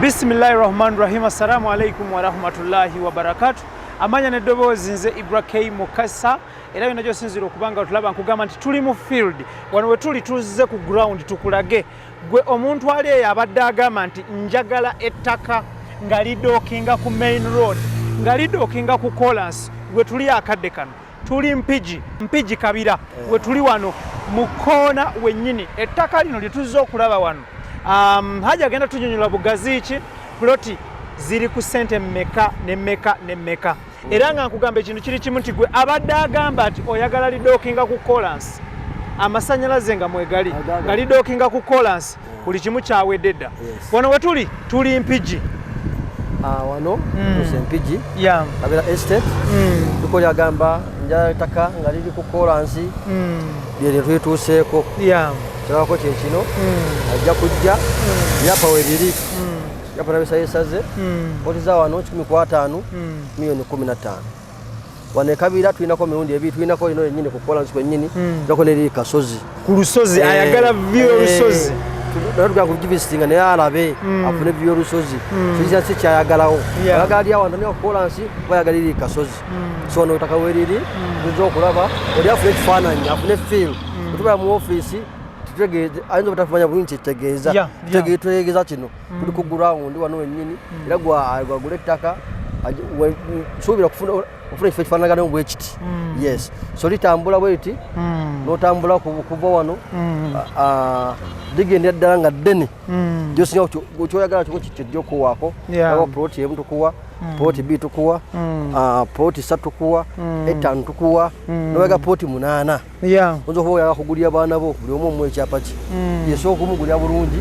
Bismillahirrahmanirrahim. Assalamu alaikum wa rahmatullahi wa barakatuh. Amanya neddobozi nze IBRAH Mukasa era bino sinzira okubanga tulaba nkugamba nti tuli mu field wano we tuli tuzze ku ground tukulage gwe omuntu ali abadde agamba nti njagala ettaka nga lidookinga ku main road nga lidookinga ku Collins gwe tuli akadde kano tuli mpiji kabira we tuli wano mu koona wennyini ettaka lino lye tuzze okulaba wano Hajji agenda tunyonyola bugazi ki ploti ziri ku sente mmeka ne mmeka era nga nkugamba ekintu kiri kimu nti gwe abadde agamba ati oyagala lidookinga ku Collins amasanyalaze nga mwegali nga lidookinga ku Collins buli kimu kyawedde dda wano we tuli mpiji wano mpiji Yiino Estate tuko lyagamba njala ettaka nga liri ku Collins lye twetuuseeko kirabako kyekino ajja kujja yapa weriri yapa nabisa yesaze otiza wano 15 milioni 15 wane kabira tuinako miundi ebi tuinako ino yennyini ku Collins kwennyini jako neri kasozi ku lusozi ayagala view lusozi tuga kujibisitinga ne alabe afune view lusozi kiza se kyayagalawo agali awantu ne Collins bayagaliri kasozi so no takaweriri tuzo okulaba oli afune kifananyi afune feel tuba mu office ayinza batafanya bulungi tegeza kino tuli ku ground wano wennyini era gwagula ettaka suubira kufuna kifo kifaanagana bwe kiti yes so litambula bweti n'otambula kuva wano ligenda ddala nga ddene gyosinga kyoyagala kiko kijja okuwaako aba ploti emu tukuwa ploti bbiri tukuwa ploti 3 tukuwa 5 tukuwa n'oyaga ploti 8 oyinza okuba oyagala kugulira abaana bo buli omu ekyapa kye yeso okumugulira bulungi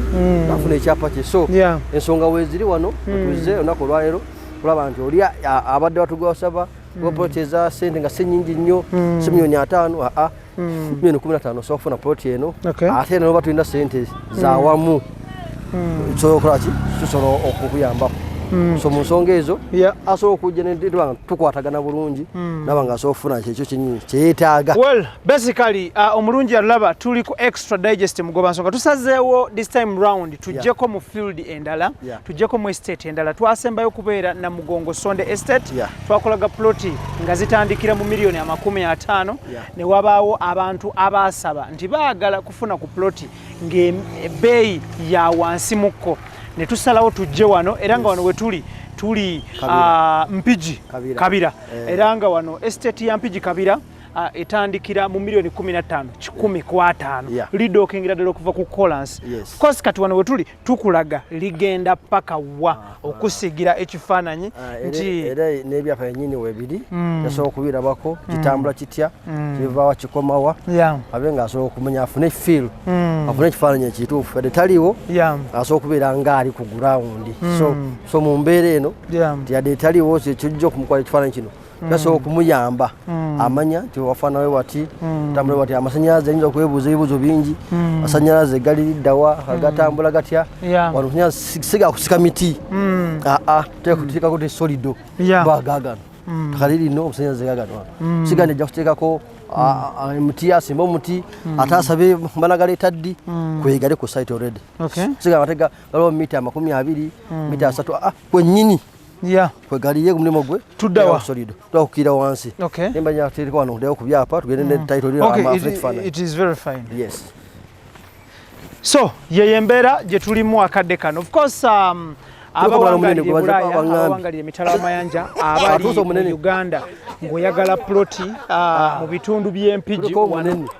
afuna ekyapa kye so ensonga weeziri wano tuze olunaku olwaleero kulaba nti oli abadde batugwasaba ploti eza sente nga senyingi nnyo si milioni 5 milioni 15 so ofuna ploti eno ate noba tulina sente zawamu kyokola ki tusobola okukuyambako so mu nsonga ezo asobola okujja netubanga tukwatagana bulungi naba nga asobola okufuna kyekyo kyenyini kyeyetaaga well basically omulungi alaba tuli ku extra digest mugoba nsonga tusazeewo this time round tujjeko mu field endala tujjeko mu estate endala twasembayo kubeera na Mugongo Sonde Estate twakolaga ploti nga zitandikira mu milioni 50 ne wabaawo abantu abaasaba nti baagala kufuna ku ploti ng'ebbeeyi ya wansi mukko ne tusalawo tujje wano era nga wano we tuli mpiji kabira era nga wano estate ya mpiji kabira etandikira mu milioni 15 105 lidookingira ddala okuva ku Collins of course kati wano we tuli tukulaga ligenda paka wa okusigira ekifaananyi nti era n'ebyapa yennyini webiri yasobola okubirabako kitambula kitya kivaawa kikomawa abe nga asobola okumanya afune feel afune ekifaananyi ekituufu ate taliwo asobola okubeera ng'ali ku ground so mu mbeera eno nti yadde etaliwo kijja okumukwala ekifaananyi kino gasobola okumuyamba amanya nti wafaanawe wati tambula wati amasanyalaze ayinza okwebuuza ebibuuzo bingi amasanyalaze gali liddawa agatambula gatya wano siga kusika miti teekako te solido bagagano takali lino omusanyalaze gagano sigandi ejja kuteekako muti asimba omuti ate asabe mbalagala etaddi kwegale ku site already siga matega galiwo mita 20 mita 3 kwennyini kwegaliye kumulimo gwe tuddawa solido twakukira wansi embanya teriko wano ndeo kubyapa tugende ne title lyo Africa fan it is very fine yes so yeyembera je tulimu akadde kano of course abawangalira emitala amayanja abali mu Uganda ngoyagala ploti mu bitundu by'empiji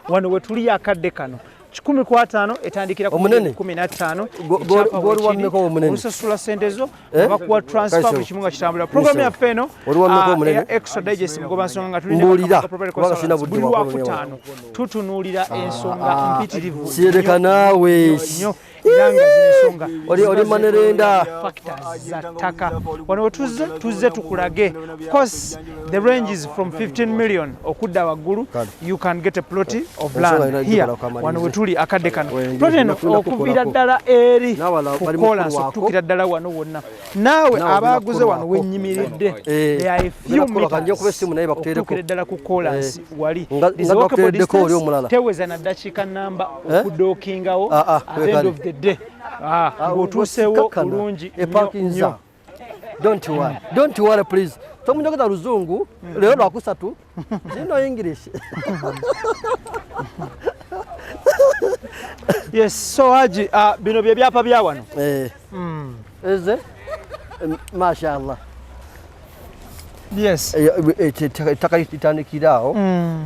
wano we tuli akadde kano 15 etandikira ku 15 usasula sendezo bakuwa transfer mu kimunga kitambula program ya feno extra digest mugoba nsonga nga tulina buli wakutano tutunulira ensonga mpitirivu sireka nawe iranga zinsonga oli manerenda factors za taka wano tuzze tukulage of course the range is from 15 million okudda waggulu you can get a plot of land here wano wetuli akadde kano plot eno okuvira ddala eri ku Collins okutukira ddala wano wonna naawe abaguze wano wennyimiridde there are a few meters okutukira ddala ku Collins wali teweza na dakiika namba okudookingawo at the end of the day. Ng'otuuseewo bulungi nnyo. Don't worry please. Tomunjogeza luzungu lero lwakusatu zino English. Yes, so Hajji, bino bye byapa bya wano. Eze mashallah. Yes. Ettaka litandikiraawo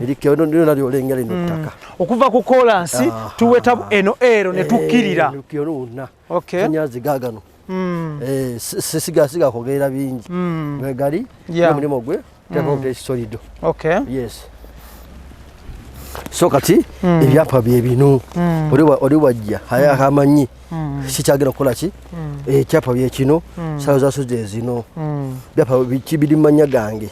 erikyo ndino nalyo olengera eno ttaka. Okuva ku kolansi tuweta eno ero ne tukkirira. Okay. Tunyazi gaagano. Siga kogerera bingi. Gali omulimu gwe teeka solido. Okay. Yes. So kati ebyapa bye bino oli wajja akamanyi kikyagenda kukola ki ekyapa bye kino sawo zasuje zino byapa biri mu mannya gange.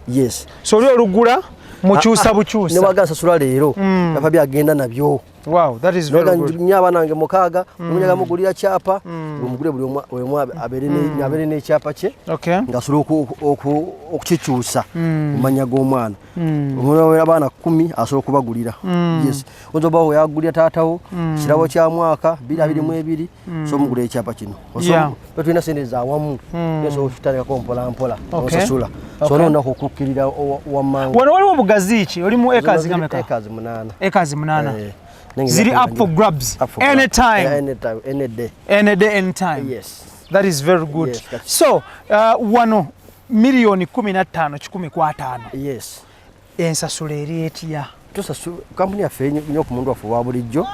Yes. So oli olugula mukyusa bukyusa ne bagasasula leero byapa byagenda nabyo. Wow, that is very good. Nyaba nange mukaaga omunyaga mugulira kyapa omugule buli omu abere n'ekyapa kye ngasobola okukikyusa mu mannya g'omwana. Omwana abaana 10 asobola okubagulira. Yes. Ozoba we yagulira taatawo kirabo kya mwaka 2022 so mugula ekyapa kino. Tulina sente za wamu so tutandika mpola mpola osasula. So nonna okukkirira wammangu. Wano waliwo bugazi ki? Olimu ekazi ngameka? Ekazi 8. Ekazi 8. Ziri up for grabs anytime. Any day, anytime. Yes. That is very good. Yes, so wano milioni 15,000. Yes. Ensasula eri etya? Tusasula kampuni yaffe nnyo ku muntu waffe wa bulijjo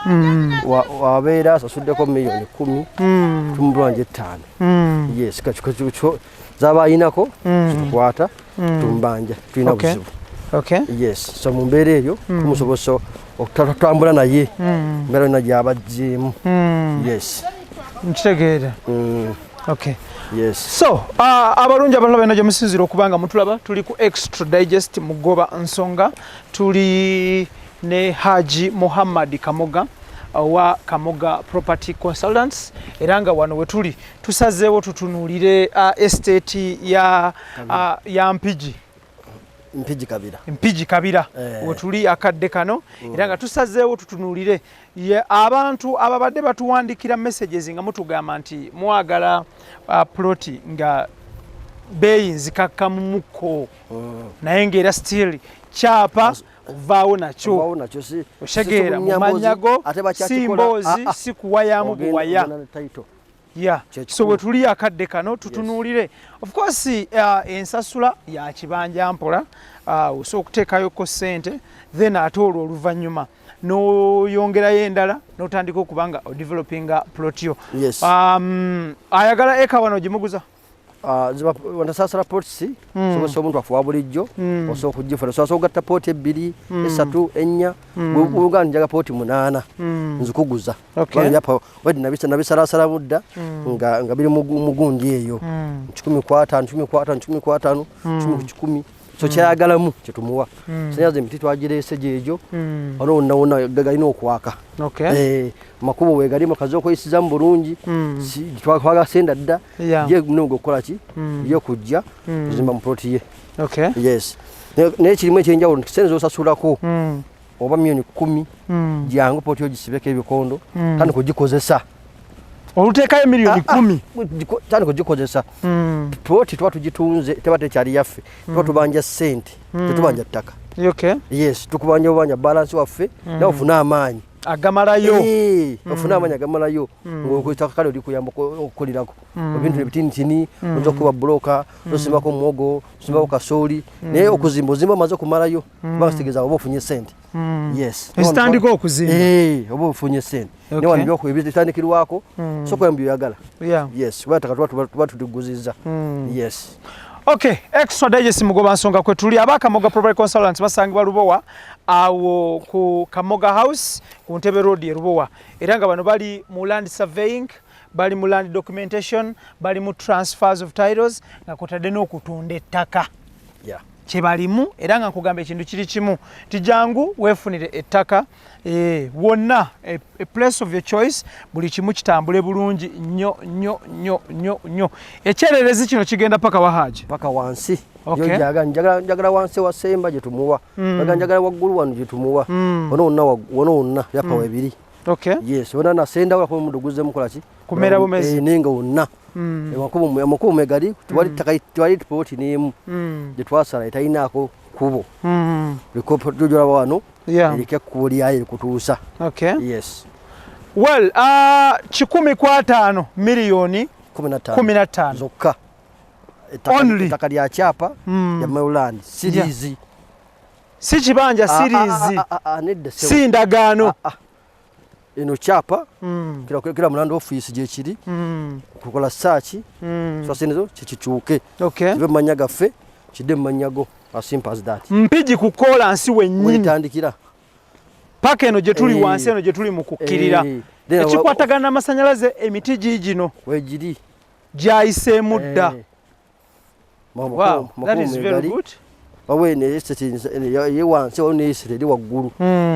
wabeera asasuddeko milioni 10 tumulwanje 5. Yes, kachukachukcho zaba ayinako tukwata tumbanja tulina buzibu. Okay. Yes, so mu mbeera eyo tumusobosa okutambula naye mbeera na gyabajjeemu. Yes. Nkitegeera. Okay. Yes. So abalungi abalala bena gye musinzira okubanga mutulaba tuli ku Extra Digest mugoba nsonga tuli ne Hajji Muhamad Kamoga wa Kamoga Property Consultants era nga wano we tuli tusazeewo tutunuulire estate ya Mpigi Kabira wetuli akadde kano era nga tusazeewo tutunuulire abantu ababadde batuwandikira messages nga mutugamba nti mwagala ploti nga bbeeyi nzikakkamuko naye ng'era still kyapa vaawo nakyo oshegeera mu manyago si mboozi si kuwayamu buwaya. Yeah. So we tuli akadde kano tutunuulire. Of course ensasula ya kibanja mpola so okuteekayo ko ssente then ate olwo oluvannyuma n'oyongerayo endala n'otandika okubanga developinga plot yo. Yes. Ayagala eka wano gimuguza wanasasala poti so omuntu afuwa bulijjo osobola okugifuna so ogatta poti 2 3 4 Uganda njaga poti 8 nzikuguza byapa wedi nabisalasala mudda nga biri mugundi eyo 10 so kyayagalamu kyetumuwa senyaze emiti twagirese gyejo wonna galina okwaka. Makubo wegali makazi okoyisiza mu bulungi twakwaga senda dda ye mnogo okukola ki ye kujja kuzimba mu ploti ye. Yes. N'ekirimu ekyenjawulo senze osasulako oba milioni 10 jangu ploti yo gisibeko ebikondo kandi kugikozesa oluteekayo milioni 10 tandika kugikozesa. Ploti tuba tugitunze teba tekyali yaffe tuba tubanja ssente tetubanja ttaka. Yes, tukubanja obanja balance waffe nawe ofuna amaanyi agamalayo ofuna amaanyi agamalayo ng'okwitaka kale oli kuyamba okukolirako ebintu ebitinitini oyinza okuba buloka osimbako muwogo osimbako kasooli naye okuzimba ozimba omaze okumalayo kubanga kitegeeza oba ofunye ssente. Yes. Ekitandika okuzimba oba ofunye ssente naye wano ebitandikirwako sokola mu byoyagala. Yes, kuba ttaka tuba tuliguzizza. Yes. Okay, Extra Digest mugoba nsonga kwe tuli Kamoga Property Consultants basangibwa Lubowa awo ku Kamoga House ku Ntebe Road e Lubowa era nga bano bali mu land surveying, bali mu land documentation, bali mu transfers of titles nga kotadde n'okutunda ettaka. Kyebalimu era nga nkugamba ekintu kiri kimu tijangu weefunire ettaka wonna a place of your choice buli kimu kitambule bulungi nnyo. Ekyererezi kino kigenda paka Hajji paka wansi. Njagala wansi wasemba gye tumuwa njagala waggulu wano gye tumuwa wonna byapa webiri Okay. Yes, wona na senda wala ko muduguze mukola ki kumera bumezi ninga wonna amakubo megali twali tupoti nemu je twasala itainako kubo bikopo tujola wano ilike kuliaye kutuusa. Okay. Yes. Well, 15 milioni 15 zokka only takali ya chapa ya Maulani series si kibanja series si ndagaano ino chapa kila mulando office je kiri kukola search so sinizo kichuke kibe manyaga fe kide manyago as simple as that mpiji kukola nsi wennyini tandikira paka eno je tuli wansi eno je tuli mukukirira ekikwatagana amasanyalaze emiti gino wegiri jaise mudda. Wow, that is very good. Wawe ne estate ye wansi ono estate waggulu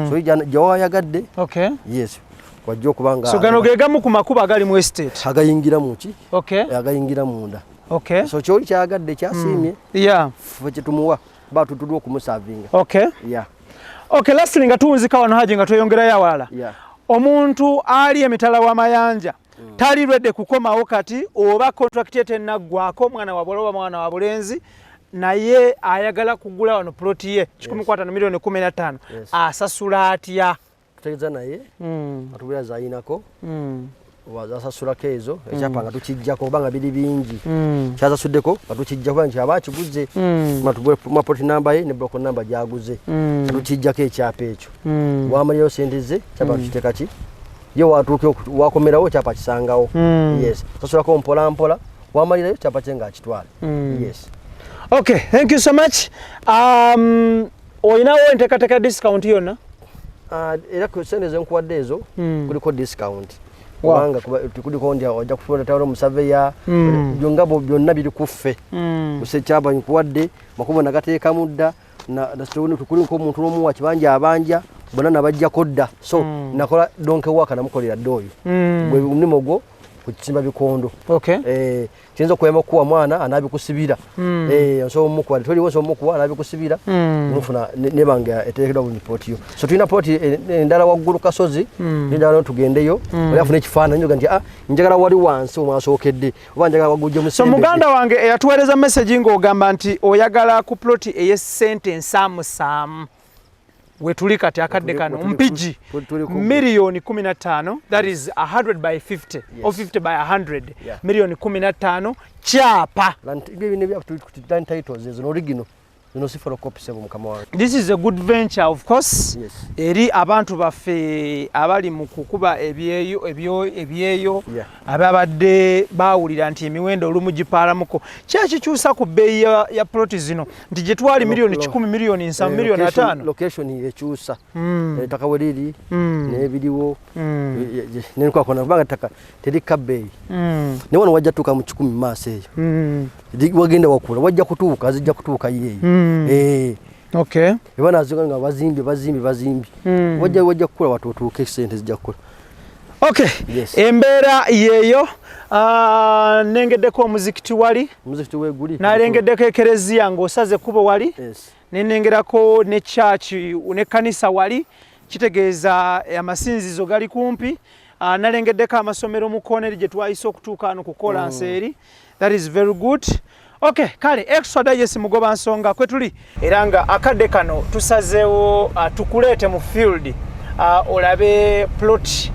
so jawa yagadde. Okay. Yes. Wajjo kubanga so gano gegamu ku makuba gali mu estate agayingira muki. Okay. Agayingira munda. Okay. So kyoli kyagadde kyasimye. Yeah. Fwe tumuwa batu tudwo kumusavinga. Okay. Yeah. Okay, lastly nga tuwunzika wano Hajji nga toyongera yawala. Yeah. Omuntu ali emitala wa mayanja tali redde kukomawo kati oba contract etenaggwako mwana wa boloba mwana wa bulenzi naye ayagala kugula wano plot ye 15 milioni 15 asasula atya kutegeza naye atubira zainako wazasasula kezo ekyapanga tukijjako obanga biri bingi kyazasuddeko batukijja kuba nti abakiguze matubwe plot number ye ne block number jaguze tukijjako ekyapa ekyo wamaliyo sendeze kyapa kiteka ki yo watuke wakomerawo kyapa kisangawo. Yes. Sasula ko mpola wamalirayo kyapa kyenga kitwala. Yes. Okay, thank you so much. Oyinawo entekateka discount yonna? Era ku sendeze nkuwadde ezo kuliko discount. Wanga kuliko ndia ojja kufuna tawalo musaveya byongabo byonna biri kuffe. Use kyaba nkuwadde makubo nagateeka mudda na stone tukuli ko muntu lomu wa kibanja abanja bona nabajja kodda so nakola donke waka namukolera doyo gwe nimogo kuchimba bikondo. Okay. Kinzo kwema kuwa mwana anabikusibira so mukuwa toli wose mukuwa anabikusibira nufuna nebanga etekedwa mu report yo so tulina poti endala waggulu kasozi ndala tugendeyo olafuna ekifana nyoga nti njagala wali wansi omwasokedde oba njagala wagujje mu so muganda wange yatuwereza message ngo ogamba nti oyagala ku plot eye sentence samu wetuli kati akadde kano mpiji milioni 15 that is 100 by 50 or 50 by 100 milioni 15 chapa titles is original. This is a good venture, of course. Yes. Eri abantu baffe abali mu kukuba ebyeyo ababadde bawulira nti emiwendo olumu gipaalamuko kyakikyusa ku bbeeyi ya plot zino nti gye twali milioni 10 milioni 7 milioni 5 location ekyusa ettaka weliri n'ebiriwo nenkakona kubanga ettaka terika bbeeyi ne wano wajja tuuka mu 10 maaso eyo wagenda wakula wajja kutuuka azijja kutuuka yeeyo. Okay. Ibana azunga bazimbi. Wajja kukula watu tuuke sente zijja kukula. Okay. Yes. Embera yeyo nengeddeko omuzikiti wali. Omuzikiti weguli. Nalengeddeko ekereziya ng'osaze kubo wali. Yes. Nenengerako ne church ne kanisa wali. Kitegeeza amasinzizo gali kumpi. Nalengeddeko amasomero mu corner gye twayise okutuuka ano kukola nseeri. That is very good. Okay, kale extra digest mugoba nsonga kwetuli eranga akadde kano tusazeewo tukuleete mu field olabe plot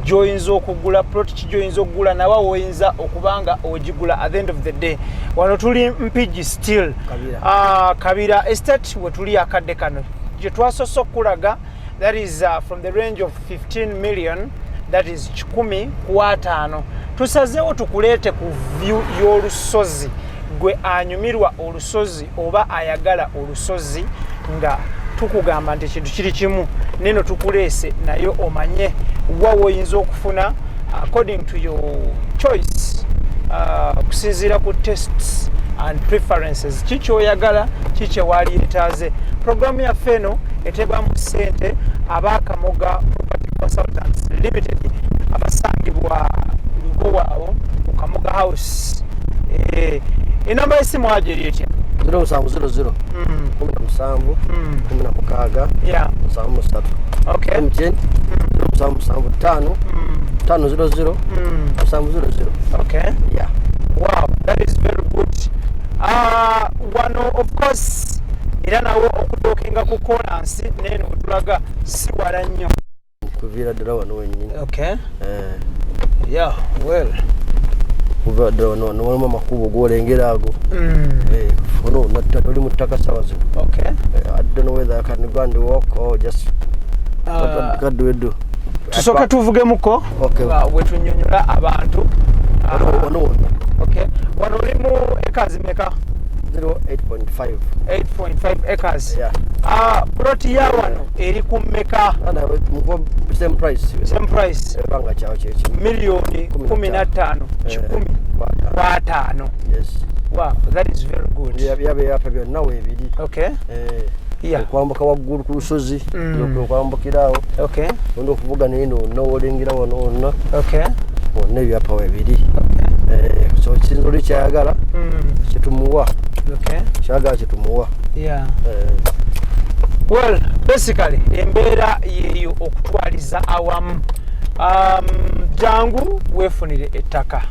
joins okugula plot kijoins okugula nawa woyinza okubanga ogigula at the end of the day wano tuli mpiji still Kabira estate wetuli akadde kano gye twasoso okulaga that is from the range of 15 million that is 10 ku 5 tusazeewo tukuleete ku view y'olusozi gwe anyumirwa olusozi oba ayagala olusozi nga tukugamba nti kintu kiri kimu neno tukuleese nayo omanye wawoyinza okufuna according to your choice kusinziira ku tests and preferences kikyoyagala kikyewalietaaze programu yaffe eno etebamu ssente abakamoga consultants limited abasangibwa lugowaabo ku Kamoga house inamba y'essimu Hajji etya 0700 17 16 73. Okay. 575 500 500. Okay. Yeah. Wow, that is very good. One of course era nawo okutokenga ku kolansi neno tulaga si wala nnyo kuvira ddala wano wenyini. Okay. Yeah, well. Kuva ddala wano walimu amakubo gwolengera ago. Ono natali mu ttaka sawa zino. Okay. I don't know whether I can go and walk or just what do we do? Tusoka tuvugemuko. Okay. Wetunyonyola abantu. Ono. Okay. Wano limu acres meka? 8.5. 8.5 acres. Yeah. Plot ya wano eri ku meka? Same price. Same price. Banga chao chechi. Milioni 15. 15. Yes. Wow, that is very good. Yabe yapa byonna weebiri. Okay. Yeah. Kwambuka waggulu ku lusozi, kwambukirawo. Okay. Ondo okuvuga neno n'owolengira wano wonna. Okay. Wonna ebyapa weebiri. So kintu kyayagala kitumuwa. Okay. Kyagala kitumuwa. Yeah. Well, basically embeera yeyo okutwaliza awamu. Jangu weefunire ettaka.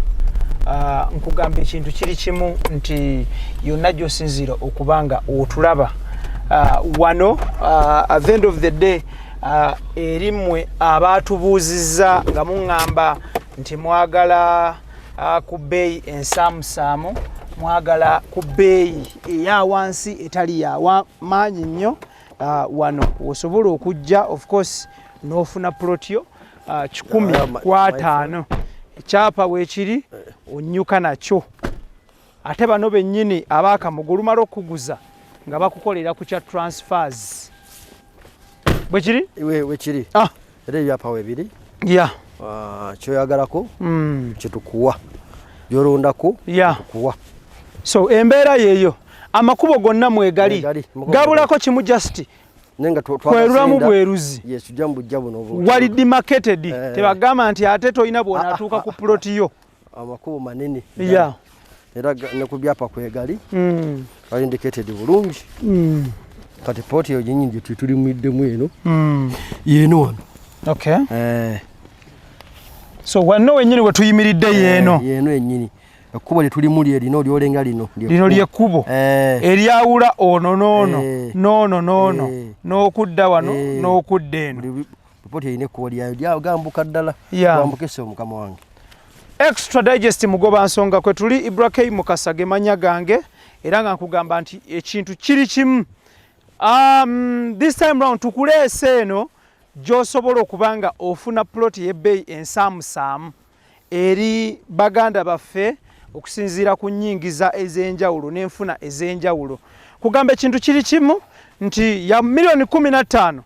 Nkugamba ekintu kiri kimu nti yonna gy'osinziira okubanga otulaba wano at the end of the day erimwe abaatubuuzizza nga muŋŋamba nti mwagala ku bbeeyi ensaamusaamu, mwagala ku bbeeyi eya wansi etali ya maanyi nnyo, wano osobola okujja of course n'ofuna plotyo 10 ekyapa weekiri onyuka nakyo. Ate bano bennyini abaakamuga olumala okuguza nga bakukolera ku kya transfers. Bwe kiri? Weekiri. Era ebyapa weebiri. Yeah. Kyoyagalako kitukuwa. Gyolondako kitukuwa. So embeera yeeyo amakubo gonna mwegali gabulako kimu just kwerulamu bweruzi. Yes, jambo jabo novo. Wali demarcated. Tebagamba nti ate toyina bw'onatuuka ku plot yo. Amakubo manene. Yeah. Era ne ku byapa kwegali. Wali indicated bulungi. Kati poti yo nyingi tuli muiddemu eno. Yeno wano. Okay. So wano wenyini we tuyimiridde yeno. Yeno ennyini. Ekkubo lituli muli erino lyolenga lino. Lino lyekkubo. Eryawula ono noono. N'okudda wano n'okudda eno. Poti erina ekkubo lyayo gambuka ddala. Wambukise omukama wange. Extra Digest mugoba nsonga kwe tuli IBRAH Mukasa ge manya gange era nga nkugamba nti ekintu kiri kimu. This time round tukuleese eno gy'osobola okubanga ofuna plot y'ebbeeyi ensaamusaamu eri baganda baffe okusinziira ku nnyingiza ez'enjawulo n'enfuna ez'enjawulo. Kugamba ekintu kiri kimu nti ya milioni 15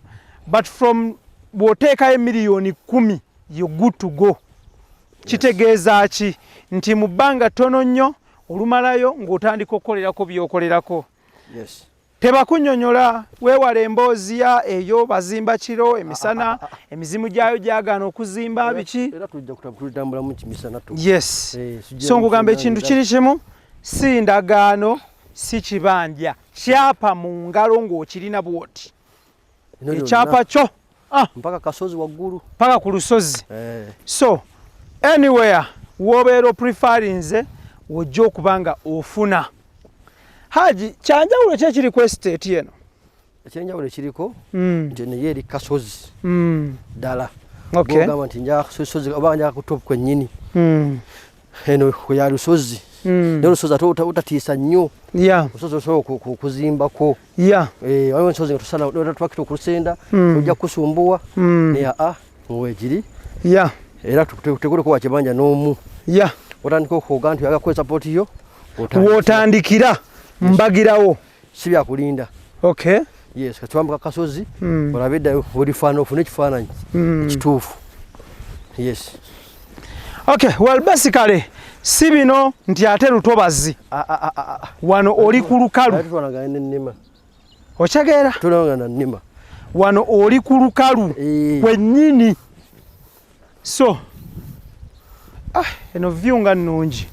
but from bw'oteekayo milioni 10 you good to go. Kitegeeza ki nti mu bbanga ttono nnyo olumalayo ng'otandika okukolerako by'okolerako. Yes. Tebakunnyonnyola weewala emboozi ya eyo bazimba kiro emisana emizimu gyayo gyagaana okuzimba biki. Era tujja kutambula mu kimisana tu. Yes. So nkugamba ekintu kiri kimu si ndagaano si kibanja kyapa mu ngalo ng'okirina bwoti. Ekyapa kyo mpaka kasozi waggulu mpaka ku lusozi. So anywhere w'obeera preferrinze wojja okubanga ofuna. Haji kyanjawulo kye kiri ku estate eno? Ekyenjawulo kiriko nti naye eri kasozi ddala. Okay. Ogamba nti nja kasozi oba nja ku top kwennyini eno ya lusozi. Lusozi ate utatiisa nnyo. Lusozi osobola okuzimbako. Waliwo ensozi nga tusala twakita okulusenda ojja kusumbuwa naye mwegiri. Era tekuleko wakibanja n'omu. Otandika okuga nti oyaga kukozesa poti yo wotandikira mbagirawo si byakulinda. Okay. Yes, katwambuka kasozi olabe dda olifaana ofune ekifaananyi kituufu. Yes. Okay, well basically si bino nti ate lutobazi wano oli ku lukalu. Tutwalagana n'ennima. Okyegeera? Tutwalagana n'ennima. Wano oli ku lukalu kwennyini. So eno view nga nnungi.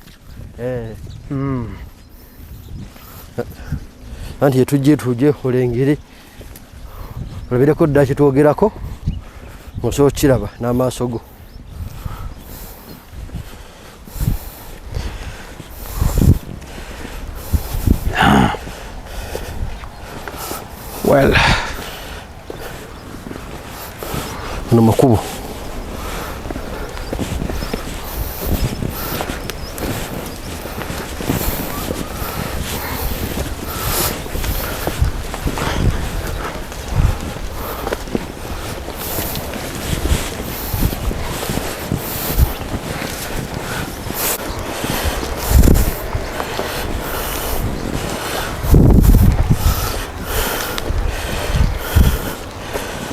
Anti tujje olengere olabireko ddala kitwogerako osobola okiraba n'amaaso go. Well, no makubo.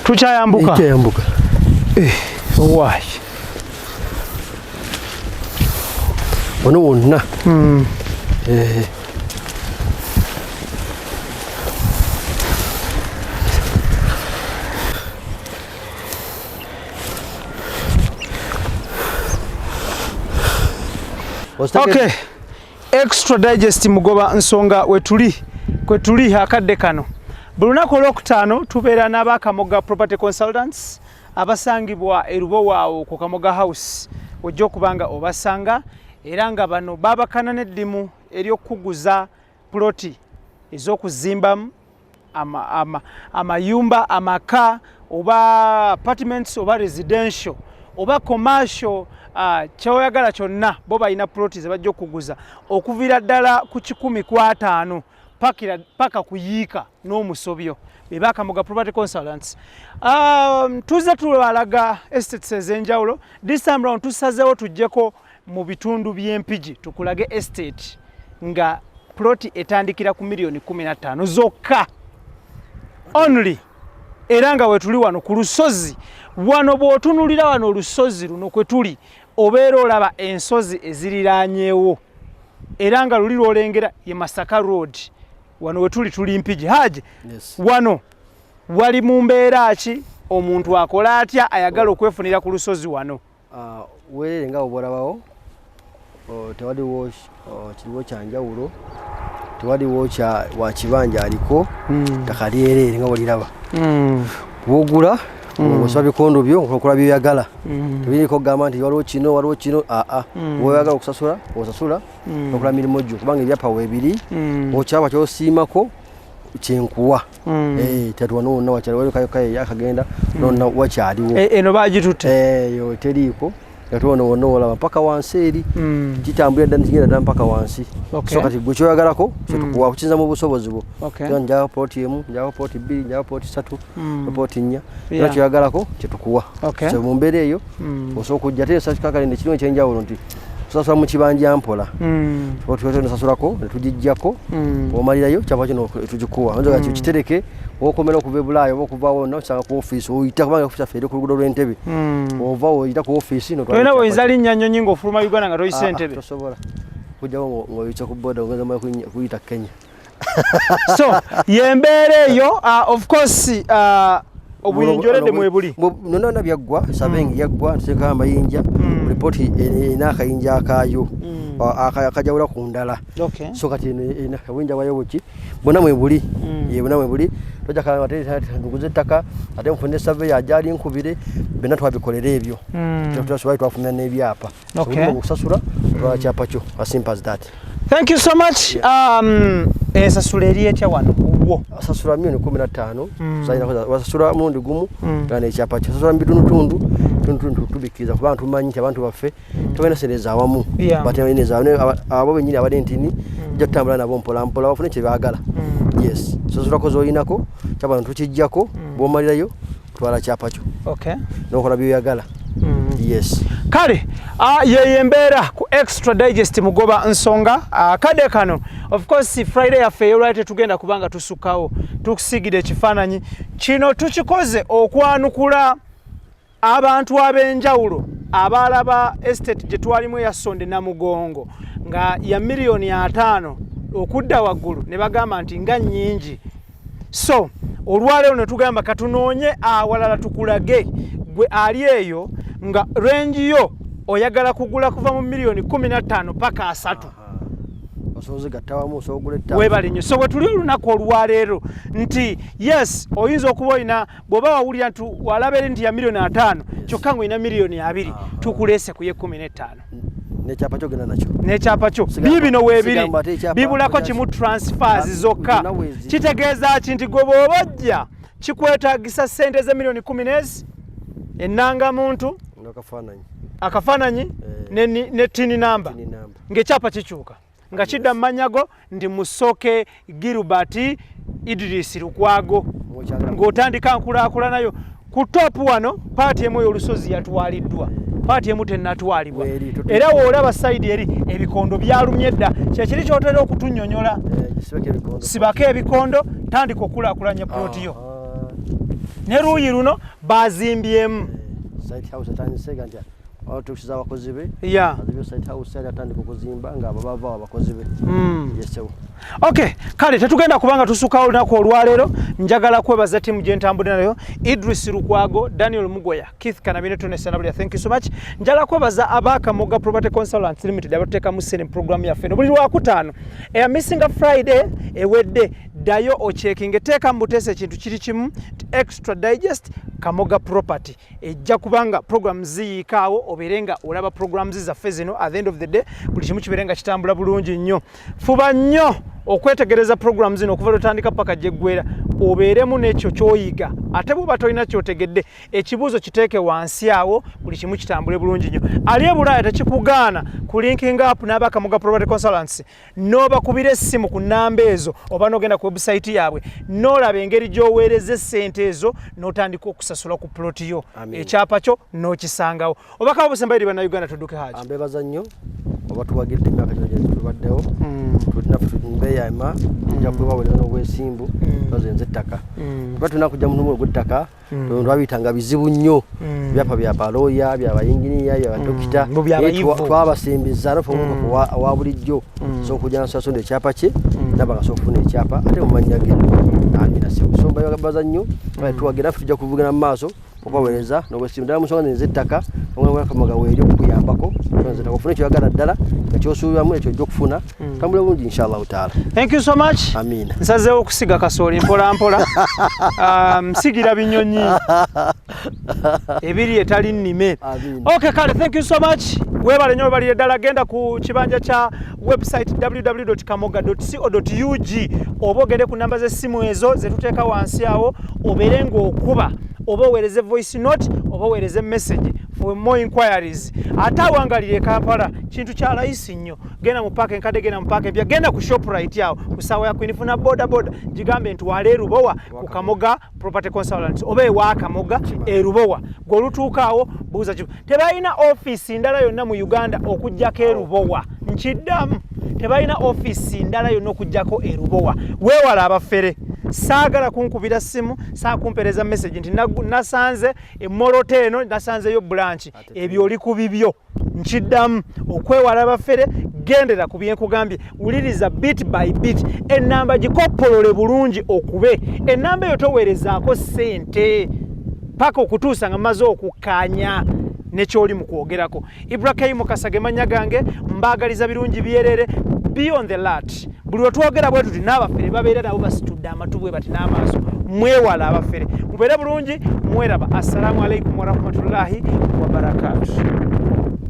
Tukyayambuka. Tukyayambuka. Why? Wano wonna. Okay. Extra digest mugoba nsonga kwetuli akadde kano. Bulunaku olwokutaano tubeera n'aba Kamoga Property Consultants abasangibwa erubo waawo ku Kamoga House ojja okubanga obasanga era nga bano babakana n'eddimu ery'okuguza ploti ez'okuzimbamu amayumba amaka oba apartments oba residential oba commercial kyoyagala kyonna bo balina ploti ze bajja okuguza okuviira ddala ku 15 paka kuyiika n'omusobyo beba Kamoga Property Consultants. Tuze tulalaga estates ez'enjawulo. This time round tusazeewo tujjeko mu bitundu by'empigi tukulage estate nga ploti etandikira ku $15,000,000 zokka only. Era nga wetuli wano ku lusozi wano bw'otunulira wano olusozi luno kwe tuli obeera olaba ensozi eziriraanyeewo era nga luli lw'olengera ye Masaka Road. Wano wetuli tuli mpigi. Hajji, yes. Wano wali mu mbeera ki omuntu akola atya ayagala okwefunira ku lusozi wano? Weerere nga obulabawo tewaliwo kiriwo kyanjawulo, tewaliwo wa kibanja aliko ttaka lyerere nga waliraba. Bw'ogula osaba bikondo byo okola byoyagala tebiriko kugamba nti waliwo kino woyagala okusasula osasula okola mirimu gyo kubanga ebyapa weebiri okyaba kyosiimako kyenkuwa tatuwano wonna wakyali waliwo yakagenda nonna wakyaliwo eno bagitutte eyo teriiko yatuwano wonna olaba mpaka wansi eri kitambulira ddala kigenda ddala mpaka wansi so kati gwe kyoyagalako kyetukuwa kukinza mu busobozi bwo njawo poti emu njawo poti bbiri njawo poti ssatu poti nnya era kyoyagalako kyetukuwa so mu mbeera eyo osobola okujja ate sakikalende kirimu ekyenjawulo nti tusasula mu kibanja mpola tusasulako netugijjako omalirayo kyapa kino tugikuwa nzoga kitereke okomera okuva e Bulaayi oba okuva wonna osanga ku ofiisi oyita kubanga ofiisi yaffe eri ku luguudo lw'Entebbe ova oyita ku ofiisi tolina bw'oyinza linnya nnyonyi ng'ofuluma Uganda nga toyise Entebbe tosobola kujjawo ng'oyita ku booda ogeza kuyita Kenya so yembeera eyo of course obuyinjolede mwebuli nonna byaggwa sabengi yaggwa tuseka amayinja report ina akayinja akaayo akajawula ku ndala so kati ina winja wayo buki bona mwebuli yebona mwebuli toja kala nduguze ttaka ate mfunde survey ajali nkubire bena twabikolera ebyo twasubira twafuna n'ebyapa okusasula lwakyapa kyo as simple as that. Thank you so much. Esasula eri etya wano wo asasula $15,000 zaina wasasula mundi gumu tana ekyapa kyo sasula mbitundu tubikiza kuba tumanyi nti abantu baffe tubena sereza awamu batebeneza abo benyini abade ntini jja tutambula nabo mpola mpola bafune kye baagala yes sasula ko zoyinako ky'abantu tukijjako bwomalirayo twala kyapa kyo nokola byoyagala yes kale yeyembeera ku extra digest mugoba nsonga kade kano of course Friday yaffe yolwate tugenda kubanga tusukawo tukusigide ekifaananyi kino tukikoze okwanukula abantu ab'enjawulo abalaba estate gye twalimu eyasonde Namugongo nga ya $5,000,000 okudda waggulu ne bagamba nti nga nnyingi so olwaleero ne tugamba katunoonye awalala tukulage gwe ali eyo nga range yo oyagala kugula kuva mu $15,000,000 paka 3 osoboze gattawamu osogula ettaka webale nnyo so bwe tuli olunaku olwaleero nti yes oyinza okuba olina bw'oba wawulira nti walabere nti ya milioni 5 kyokka ng'olina milioni 2 tukuleese ku ye 15 n'ekyapa kyo genda nakyo n'ekyapa kyo biibino weebiri bibulako kimu transfers zokka kitegeeza ki nti gwe bw'oba ojja kikwetaagisa ssente ze milioni 10 ennangamuntu akafaananyi ne tini namba ng'ekyapa kikyuka nga kidda mu manyago ndi Musoke Gilbert Idris Lukwago ng'otandika nkulaakulanayo ku top wano paati emu y'olusozi yatwaliddwa paati emu tennatwalibwa era w'olaba sayidi eri ebikondo byalumye dda kyekiri kyotera okutunnyonnyola sibako ebikondo tandika okulaakulanya puloti yo ne luuyi luno bazimbyemu tukusiza abakozi be site house yali atandika okuzimba nga bava abakozi be okay kale tetugenda kubanga tusuka olunaku olwaleero njagala kwebaza timu gye ntambulira nayo Idris Lukwago Daniel Mugoya Keith Kanabine tunesanabulira thank you so much njagala kwebaza Kamoga Property Consultants Limited abateeka mu sene program yaffe buli lwakutaano eya missing Friday ewedde dayo ochecking teeka mbutese ekintu kiri kimu extra digest Kamoga Property ejja kubanga program ziyikaawo oberenga olaba programs zaffe zino at the end of the day buli kimu kiberenga kitambula bulungi nnyo fuba nnyo okwetegereza programs zino okuva lutandika paka gyeggwera obeeremu n'ekyo ky'oyiga ate bw'oba tolina ky'otegedde ekibuuzo kiteeke wansi awo buli kimu kitambule bulungi nnyo ali e Bulaaya tekikugaana ku linking up n'Abakamoga Property Consultants n'obakubira essimu ku nnamba ezo oba n'ogenda ku website yaabwe n'olaba engeri gy'oweereza essente ezo n'otandika okusasula ku ploti yo ekyapa kyo n'okisangawo obakaba busembairi bannayuganda tudduke Hajji ambeebaza nnyo oba tuwagidde emyaka gino gye tubaddewo tulinafu tujja kwebawereza n'obwesimbu bazenze ettaka kuba tulina kujja mu ntumu ogw'ettaka twabiyitanga bizibu nnyo byapa bya balooya byabayinginiya byabadokita twabasembiza nofuka wa bulijjo so okujja nasasonda ekyapa kye naba nga sokufuna ekyapa ate mu mannya ge amina baza nnyo tuwagenda naffe tujja kuvugana mu maaso okwawereza n'obwesimbu ddala musonga zenze ettaka Kamoga weeri okukuyambako ofune kyoyagala ddala nga kyosuubiramu ekyo ojja okufuna tambula bulungi inshallah taala. Thank you so much. Amina. Nsazeewo okusiga kasooli mpola mpola msigira binyonyi ebiri etali nnime. Okay kale thank you so much. Webale nnyo balire ddala genda ku kibanja kya website www.kamoga.co.ug oba ogende ku namba z'essimu ezo ze tuteeka wansi awo obeere ng'okuba oba oweereze voice note oba oweereze message for more inquiries ate awangalire Kampala kintu kya layisi nnyo genda mu paaka enkadde genda mu paaka empya genda ku shoprite yawo ku ssaawa ya kwinifuna boda gigambe nti wala Erubowa ku Kamoga Property Consultants oba ewa Kamoga Erubowa gw'olutuukaawo buuza kibu tebalina office ndala yonna mu Uganda okujjako Erubowa nkiddamu tebalina office ndala yonna okujjako Erubowa weewala abafere saagala kunkubira simu saakumpereza message nti nasanze emmoloto eno nasanzeyo branch ebyo oli ku bibyo nkiddamu okwewala abafere gendera ku byenkugambye wuliriza bit by bit ennamba gikoppolole bulungi okube ennamba eyo toweerezaako ssente paka okutuusa nga maze okukkaanya nekyoli mu kwogerako IBRAH Mukasage mannya gange mbaagaliza birungi byerere beyond the lat buli otwogera bwe tuti n'abafere babeera nabo basitudde amatu bwe bati n'amaaso mwewala abafere mubeere bulungi mweraba assalamu alaikum warahmatullahi wabarakatuh.